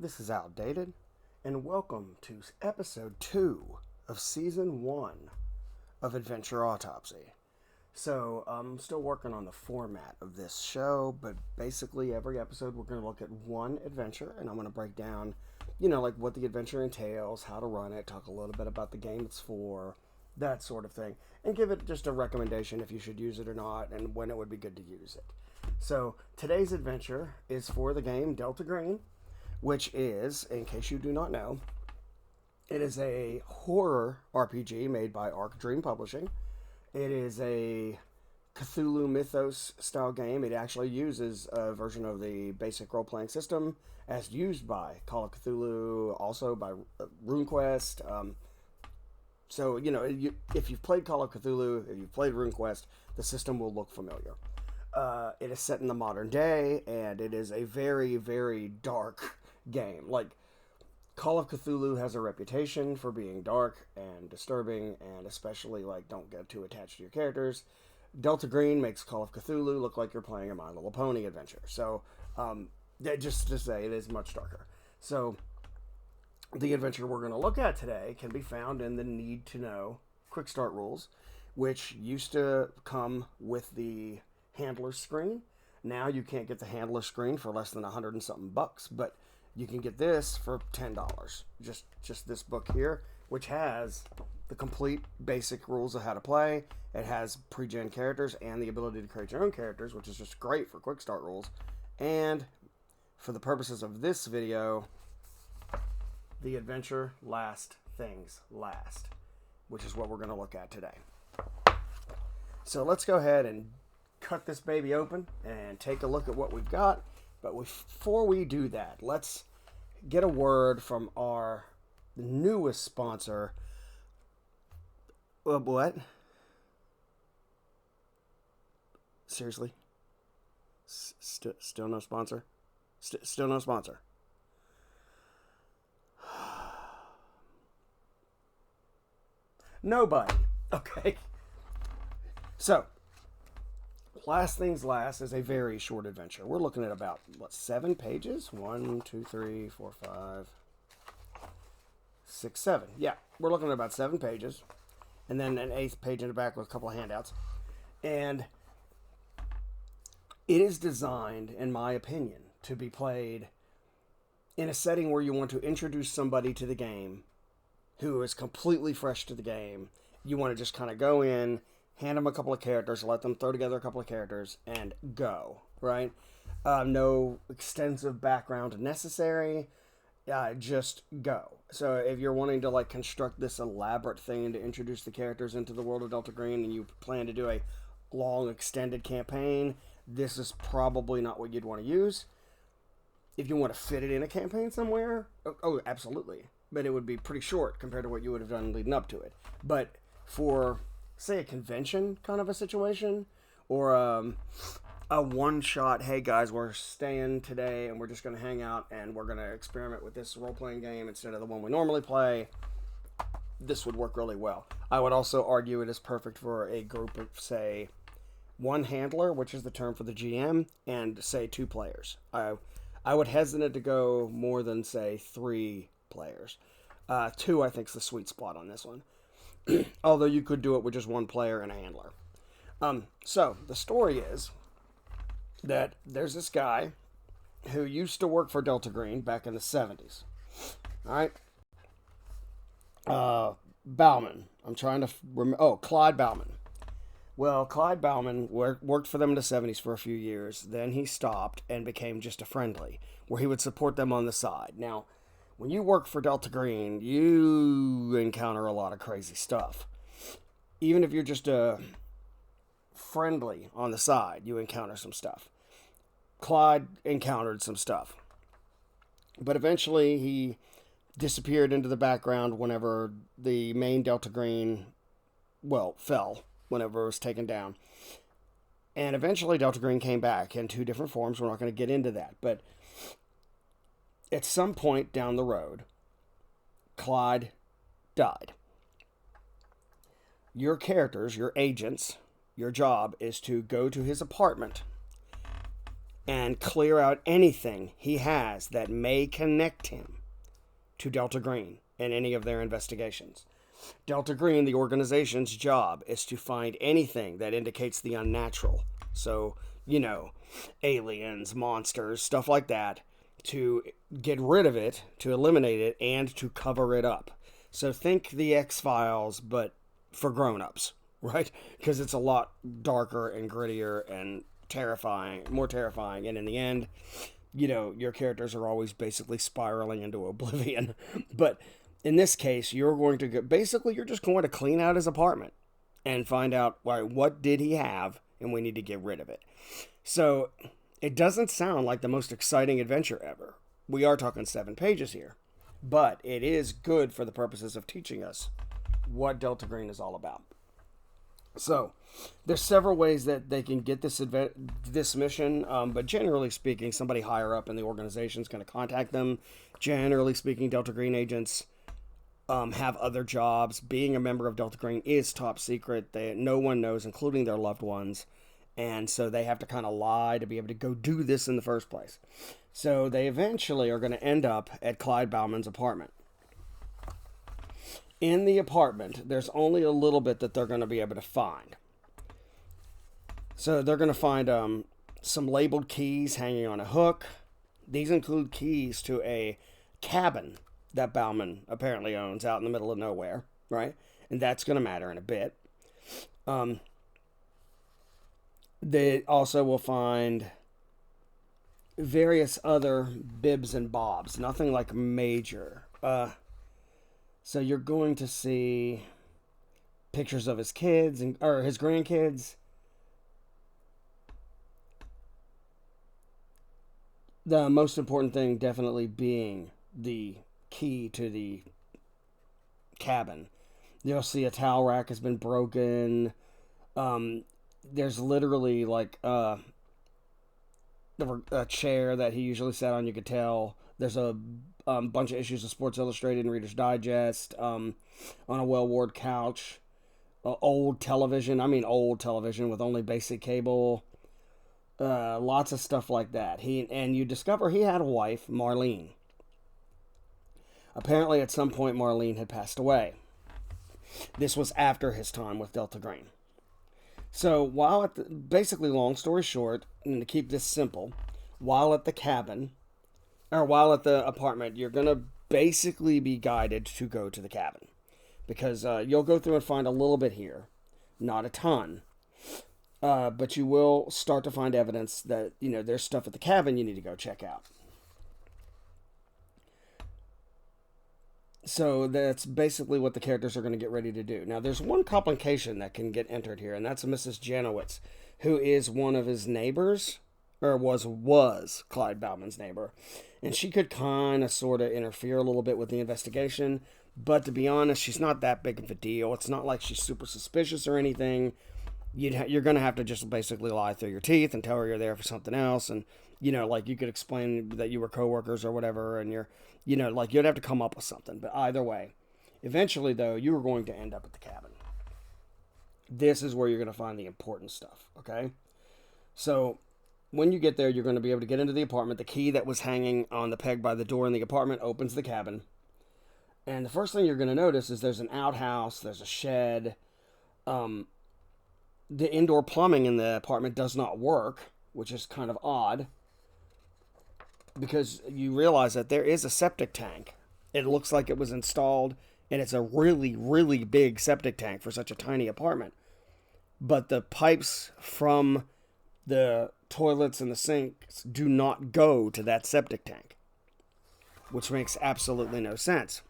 This is Outdated, and welcome to episode 2 of season 1 of Adventure Autopsy. So, I'm still working on the format of this show, but basically every episode we're going to look at one adventure, and I'm going to break down, like what the adventure entails, how to run it, talk a little bit about the game it's for, that sort of thing, and give it just a recommendation if you should use it or not, and when it would be good to use it. So, today's adventure is for the game Delta Green, which is, in case you do not know, it is a horror RPG made by Arc Dream Publishing. It is a Cthulhu Mythos style game. It actually uses a version of the basic role-playing system as used by Call of Cthulhu, also by RuneQuest. So, if you've played Call of Cthulhu, if you've played RuneQuest, the system will look familiar. It is set in the modern day, and it is a very, very dark game. Like, Call of Cthulhu has a reputation for being dark and disturbing, and especially, don't get too attached to your characters. Delta Green makes Call of Cthulhu look like you're playing a My Little Pony adventure. So, just to say, it is much darker. So, the adventure we're going to look at today can be found in the Need to Know Quick Start rules, which used to come with the handler screen. Now you can't get the handler screen for less than $100 and something bucks, but you can get this for $10. Just this book here, which has the complete basic rules of how to play. It has pre-gen characters and the ability to create your own characters, which is just great for quick start rules. And for the purposes of this video, the adventure Last Things Last, which is what we're going to look at today. So let's go ahead and cut this baby open and take a look at what we've got. But before we do that, let's get a word from our newest sponsor. What? Seriously? Still no sponsor? Still no sponsor. Nobody. Okay. So, Last Things Last is a very short adventure. We're looking at about, 7 pages? 1, 2, 3, 4, 5, 6, 7. Yeah, we're looking at about 7 pages. And then an 8th page in the back with a couple of handouts. And it is designed, in my opinion, to be played in a setting where you want to introduce somebody to the game who is completely fresh to the game. You want to just kind of go in, hand them a couple of characters, let them throw together a couple of characters, and go, right? No extensive background necessary. Just go. So if you're wanting to construct this elaborate thing to introduce the characters into the world of Delta Green, and you plan to do a long extended campaign, this is probably not what you'd want to use. If you want to fit it in a campaign somewhere, oh, absolutely. But it would be pretty short compared to what you would have done leading up to it. But for, say, a convention kind of a situation, or a one-shot, hey guys, we're staying today and we're just going to hang out and we're going to experiment with this role-playing game instead of the one we normally play, this would work really well. I would also argue it is perfect for a group of, say, one handler, which is the term for the GM, and, say, 2 players. I would hesitate to go more than, say, 3 players. 2, I think, is the sweet spot on this one. Although you could do it with just 1 player and a handler. So, the story is that there's this guy who used to work for Delta Green back in the 70s. Alright? Bauman. I'm trying to remember. Clyde Bauman. Well, Clyde Bauman worked for them in the 70s for a few years. Then he stopped and became just a friendly, where he would support them on the side. Now, when you work for Delta Green, you encounter a lot of crazy stuff. Even if you're just a friendly on the side, you encounter some stuff. Clyde encountered some stuff. But eventually he disappeared into the background whenever the main Delta Green, fell, whenever it was taken down. And eventually Delta Green came back in 2 different forms. We're not going to get into that. But at some point down the road, Clyde died. Your characters, your agents, your job is to go to his apartment and clear out anything he has that may connect him to Delta Green in any of their investigations. Delta Green, the organization's job, is to find anything that indicates the unnatural. So, aliens, monsters, stuff like that, to get rid of it, to eliminate it, and to cover it up. So think the X-Files, but for grown-ups, right? Because it's a lot darker and grittier and more terrifying. And in the end, your characters are always basically spiraling into oblivion. But in this case, you're just going to clean out his apartment and find out, what did he have, and we need to get rid of it. So it doesn't sound like the most exciting adventure ever. We are talking 7 pages here, but it is good for the purposes of teaching us what Delta Green is all about. So there's several ways that they can get this mission, but generally speaking, somebody higher up in the organization is going to contact them. Generally speaking, Delta Green agents have other jobs. Being a member of Delta Green is top secret. No one knows, including their loved ones. And so they have to kind of lie to be able to go do this in the first place. So they eventually are going to end up at Clyde Bauman's apartment. In the apartment, there's only a little bit that they're going to be able to find. So they're going to find some labeled keys hanging on a hook. These include keys to a cabin that Bauman apparently owns out in the middle of nowhere, right? And that's going to matter in a bit. They also will find various other bibs and bobs, nothing like major. So you're going to see pictures of his kids or his grandkids. The most important thing definitely being the key to the cabin. You'll see a towel rack has been broken. There's literally like a chair that he usually sat on, you could tell. There's a bunch of issues of Sports Illustrated and Reader's Digest on a well-worn couch. Old television with only basic cable. Lots of stuff like that. You discover he had a wife, Marlene. Apparently at some point Marlene had passed away. This was after his time with Delta Green. So basically, long story short, and to keep this simple, while at the apartment, you're going to basically be guided to go to the cabin. Because you'll go through and find a little bit here. Not a ton. But you will start to find evidence that, there's stuff at the cabin you need to go check out. So that's basically what the characters are going to get ready to do. Now, there's one complication that can get entered here, and that's Mrs. Janowitz, who is one of his neighbors, or was Clyde Bauman's neighbor. And she could kind of sort of interfere a little bit with the investigation, but to be honest, she's not that big of a deal. It's not like she's super suspicious or anything. You're going to have to just basically lie through your teeth and tell her you're there for something else, and you could explain that you were coworkers or whatever, and you'd have to come up with something. But either way, eventually, though, you are going to end up at the cabin. This is where you're going to find the important stuff, okay? So when you get there, you're going to be able to get into the apartment. The key that was hanging on the peg by the door in the apartment opens the cabin. And the first thing you're going to notice is there's an outhouse, there's a shed. The indoor plumbing in the apartment does not work, which is kind of odd, because you realize that there is a septic tank. It looks like it was installed, and it's a really, really big septic tank for such a tiny apartment. But the pipes from the toilets and the sinks do not go to that septic tank, which makes absolutely no sense.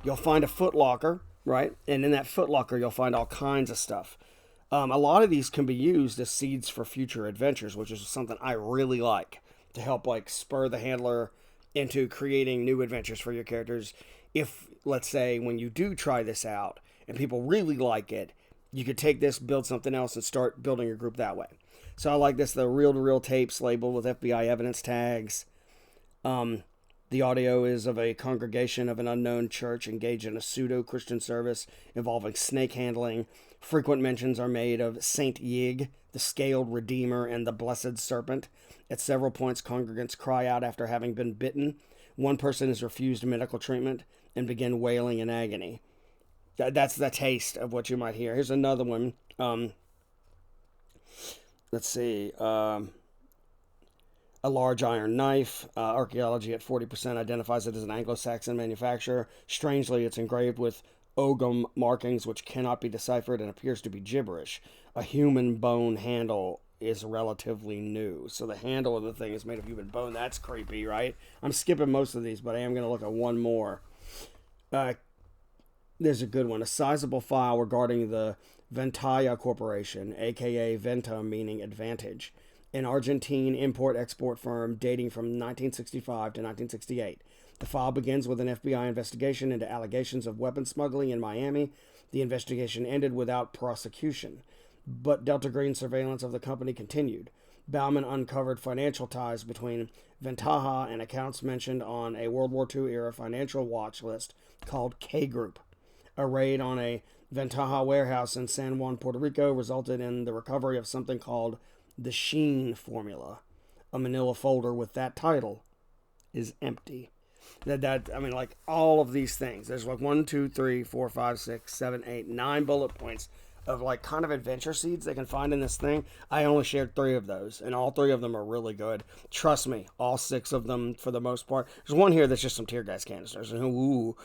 You'll find a footlocker, right? And in that footlocker, you'll find all kinds of stuff. A lot of these can be used as seeds for future adventures, which is something I really like, to help spur the handler into creating new adventures for your characters. If, let's say, when you do try this out and people really like it, you could take this, build something else, and start building your group that way. So I like this, the reel-to-reel tapes labeled with FBI evidence tags. The audio is of a congregation of an unknown church engaged in a pseudo-Christian service involving snake handling. Frequent mentions are made of Saint Yig, the Scaled Redeemer, and the Blessed Serpent. At several points, congregants cry out after having been bitten. One person is refused medical treatment and begin wailing in agony. That's the taste of what you might hear. Here's another one. Let's see. A large iron knife. Archaeology at 40% identifies it as an Anglo-Saxon manufacture. Strangely, it's engraved with Ogham markings which cannot be deciphered and appears to be gibberish. A human bone handle is relatively new. So the handle of the thing is made of human bone. That's creepy, right? I'm skipping most of these, but I am going to look at one more. There's a good one. A sizable file regarding the Ventaya Corporation, aka Venta meaning advantage, an Argentine import-export firm dating from 1965 to 1968. The file begins with an FBI investigation into allegations of weapon smuggling in Miami. The investigation ended without prosecution, but Delta Green surveillance of the company continued. Bauman uncovered financial ties between Ventaja and accounts mentioned on a World War II-era financial watch list called K Group. A raid on a Ventaja warehouse in San Juan, Puerto Rico resulted in the recovery of something called the Sheen formula. A manila folder with that title is empty. Like all of these things. There's like 1, 2, 3, 4, 5, 6, 7, 8, 9 bullet points of like kind of adventure seeds they can find in this thing. I only shared 3 of those, and all 3 of them are really good. Trust me, all 6 of them for the most part. There's one here that's just some tear gas canisters. Ooh,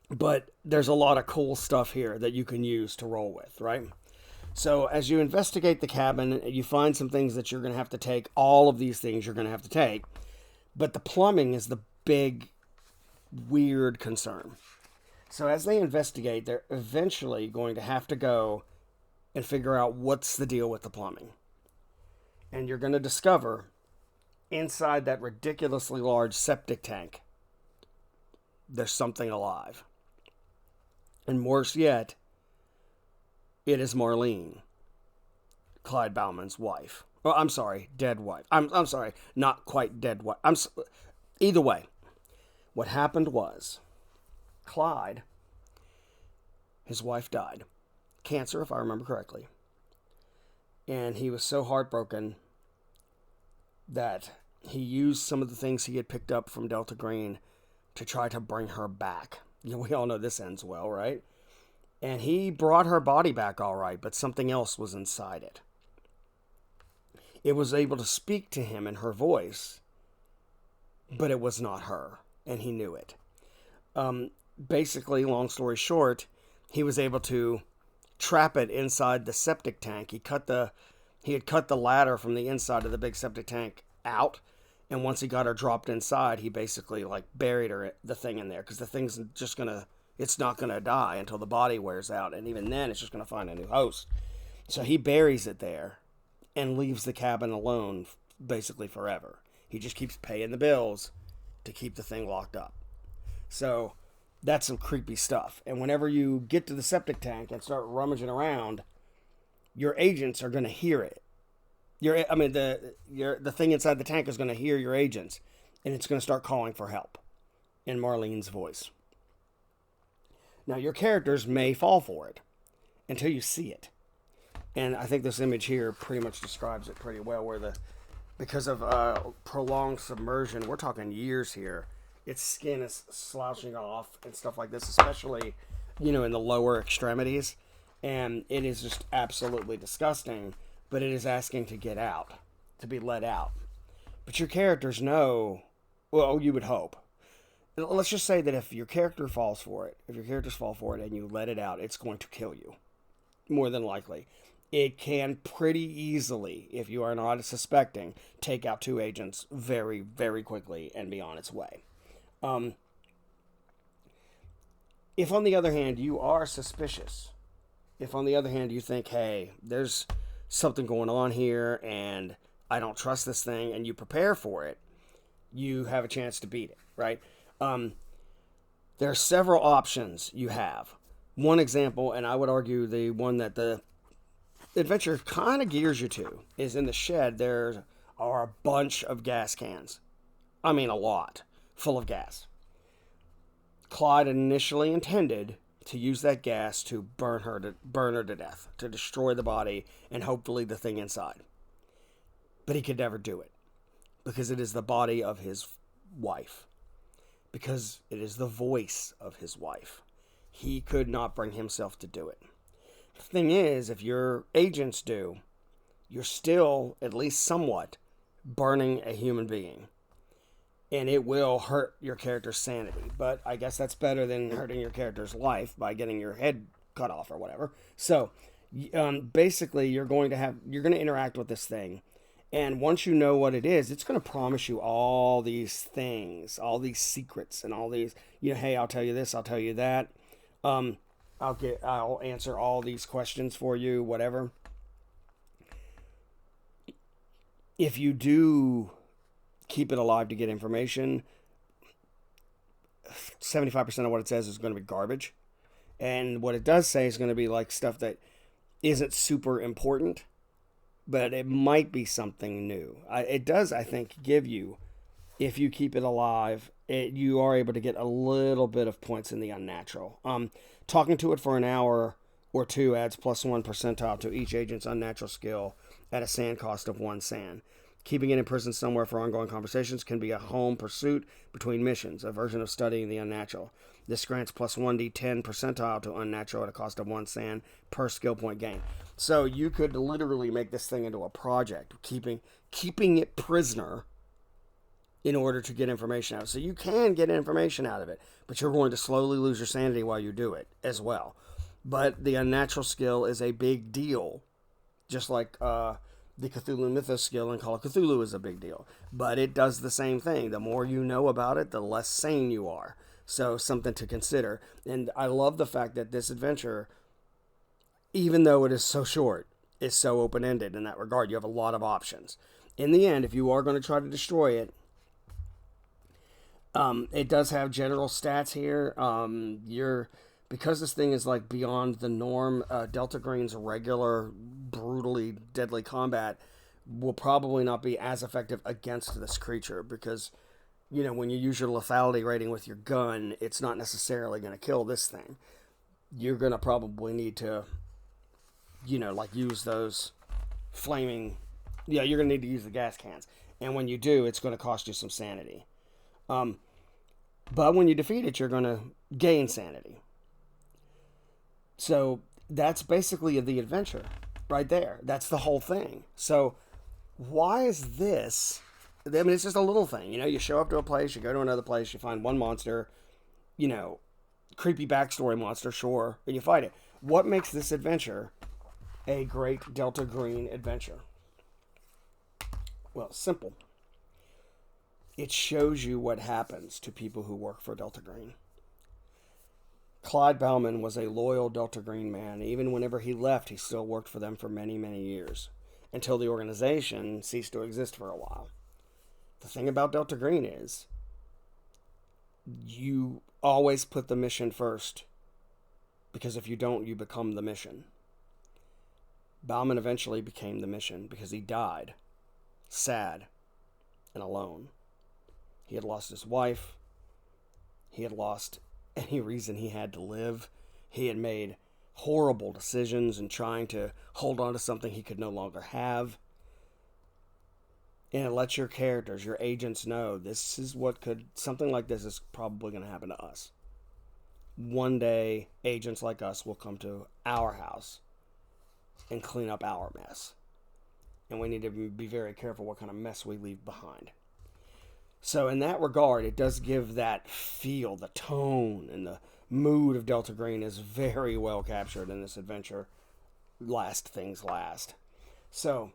but there's a lot of cool stuff here that you can use to roll with, right? So as you investigate the cabin, you find some things that you're going to have to take. All of these things you're going to have to take. But the plumbing is the big, weird concern. So as they investigate, they're eventually going to have to go and figure out what's the deal with the plumbing. And you're going to discover inside that ridiculously large septic tank, there's something alive. And worse yet, it is Marlene, Clyde Bauman's wife. Oh, I'm sorry, dead wife. I'm sorry, not quite dead wife. Either way, what happened was Clyde, his wife died. Cancer, if I remember correctly. And he was so heartbroken that he used some of the things he had picked up from Delta Green to try to bring her back. We all know this ends well, right? And he brought her body back all right, but something else was inside it. It was able to speak to him in her voice, but it was not her, and he knew it. Basically, long story short, he was able to trap it inside the septic tank. He had cut the ladder from the inside of the big septic tank out, and once he got her dropped inside, he basically buried the thing in there, because the thing's it's not gonna die until the body wears out, and even then, it's just gonna find a new host. So he buries it there and leaves the cabin alone basically forever. He just keeps paying the bills to keep the thing locked up. So that's some creepy stuff. And whenever you get to the septic tank and start rummaging around, your agents are going to hear it. The thing inside the tank is going to hear your agents, and it's going to start calling for help in Marlene's voice. Now, your characters may fall for it until you see it. And I think this image here pretty much describes it pretty well, where because of prolonged submersion, we're talking years here, its skin is slouching off and stuff like this, especially, in the lower extremities. And it is just absolutely disgusting, but it is asking to get out, to be let out. But your characters know, well, you would hope. Let's just say that if your characters fall for it and you let it out, it's going to kill you. More than likely. It can pretty easily, if you are not suspecting, take out 2 agents very, very quickly and be on its way. If, on the other hand, you are suspicious, if, on the other hand, you think, hey, there's something going on here and I don't trust this thing, and you prepare for it, you have a chance to beat it, right? There are several options you have. One example, and I would argue the one that the adventure kind of gears you to, is in the shed there are a bunch of gas cans. I mean a lot, full of gas. Clyde initially intended to use that gas to burn her to death, to destroy the body and hopefully the thing inside. But he could never do it because it is the body of his wife, because it is the voice of his wife. He could not bring himself to do it. The thing is, if your agents do, you're still, at least somewhat, burning a human being. And it will hurt your character's sanity. But I guess that's better than hurting your character's life by getting your head cut off or whatever. So, basically, you're going to interact with this thing. And once you know what it is, it's going to promise you all these things, all these secrets, and all these, hey, I'll tell you this, I'll tell you that. I'll answer all these questions for you, whatever. If you do keep it alive to get information, 75% of what it says is going to be garbage. And what it does say is going to be like stuff that isn't super important, but it might be something new. It does, I think, give you, if you keep it alive, you are able to get a little bit of points in the unnatural. Talking to it for an hour or two adds +1 percentile to each agent's unnatural skill at a sand cost of 1 sand. Keeping it in prison somewhere for ongoing conversations can be a home pursuit between missions, a version of studying the unnatural. This grants +1d10 percentile to unnatural at a cost of 1 sand per skill point gain. So you could literally make this thing into a project, keeping it prisoner in order to get information out of it. So you can get information out of it, but you're going to slowly lose your sanity while you do it as well. But the unnatural skill is a big deal, just like the Cthulhu Mythos skill in Call of Cthulhu is a big deal. But it does the same thing. The more you know about it, the less sane you are. So something to consider. And I love the fact that this adventure, even though it is so short, is so open-ended in that regard. You have a lot of options. In the end, if you are going to try to destroy it, it does have general stats here. Because this thing is like beyond the norm, Delta Green's regular, brutally deadly combat will probably not be as effective against this creature because, when you use your lethality rating with your gun, it's not necessarily going to kill this thing. You're going to probably need to, use those flaming, you're going to need to use the gas cans. And when you do, it's going to cost you some sanity. But when you defeat it, you're going to gain sanity. So that's basically the adventure right there. That's the whole thing. So why is this? I mean, it's just a little thing. You show up to a place, you go to another place, you find one monster, creepy backstory monster, sure, and you fight it. What makes this adventure a great Delta Green adventure? Well, simple. It shows you what happens to people who work for Delta Green. Clyde Bauman was a loyal Delta Green man. Even whenever he left, he still worked for them for many, many years, until the organization ceased to exist for a while. The thing about Delta Green is, you always put the mission first, because if you don't, you become the mission. Bauman eventually became the mission because he died, sad and alone. He had lost his wife. He had lost any reason he had to live. He had made horrible decisions in trying to hold on to something he could no longer have. And it lets your characters, your agents know something like this is probably going to happen to us. One day, agents like us will come to our house and clean up our mess. And we need to be very careful what kind of mess we leave behind. So in that regard, it does give that feel, the tone, and the mood of Delta Green is very well captured in this adventure. Last things last. So,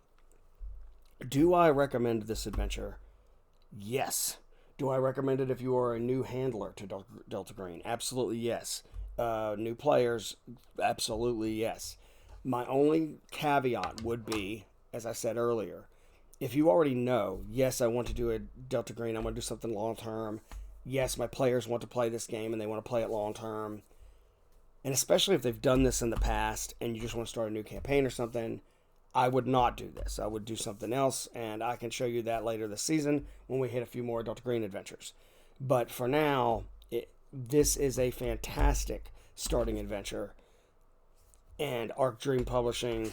do I recommend this adventure? Yes. Do I recommend it if you are a new handler to Delta Green? Absolutely yes. New players? Absolutely yes. My only caveat would be, as I said earlier, if you already know, yes, I want to do a Delta Green, I want to do something long term. Yes, my players want to play this game and they want to play it long term. And especially if they've done this in the past and you just want to start a new campaign or something, I would not do this. I would do something else, and I can show you that later this season when we hit a few more Delta Green adventures. But for now, this is a fantastic starting adventure, and Arc Dream Publishing,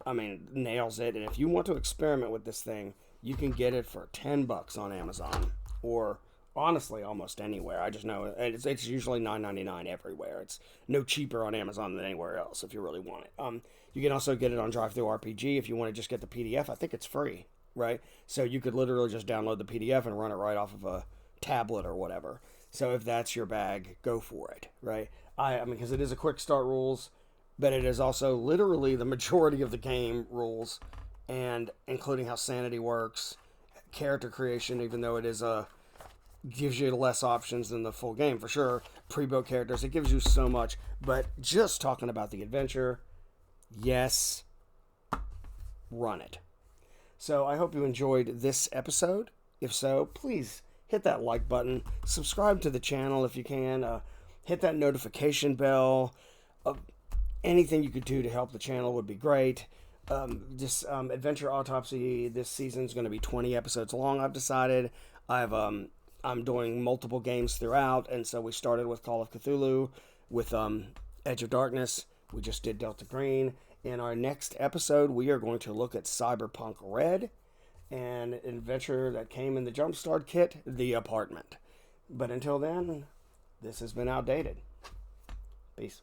I mean, nails it. And if you want to experiment with this thing, you can get it for $10 on Amazon, or honestly almost anywhere. I just know it's usually $9.99 everywhere. It's no cheaper on Amazon than anywhere else if you really want it. You can also get it on DriveThruRPG if you want to just get the PDF. I think it's free, right? So you could literally just download the PDF and run it right off of a tablet or whatever. So if that's your bag, go for it, right? I mean, because it is a quick start rules, but it is also literally the majority of the game rules, and including how sanity works, character creation, even though it is gives you less options than the full game for sure. Pre-built characters, it gives you so much. But just talking about the adventure, yes, run it. So I hope you enjoyed this episode. If so, please hit that like button, subscribe to the channel if you can, hit that notification bell. Anything you could do to help the channel would be great. Adventure Autopsy this season is going to be 20 episodes long, I've decided. I'm doing multiple games throughout, and so we started with Call of Cthulhu, with Edge of Darkness. We just did Delta Green. In our next episode, we are going to look at Cyberpunk Red, and an adventure that came in the Jumpstart kit, The Apartment. But until then, this has been Outdated. Peace.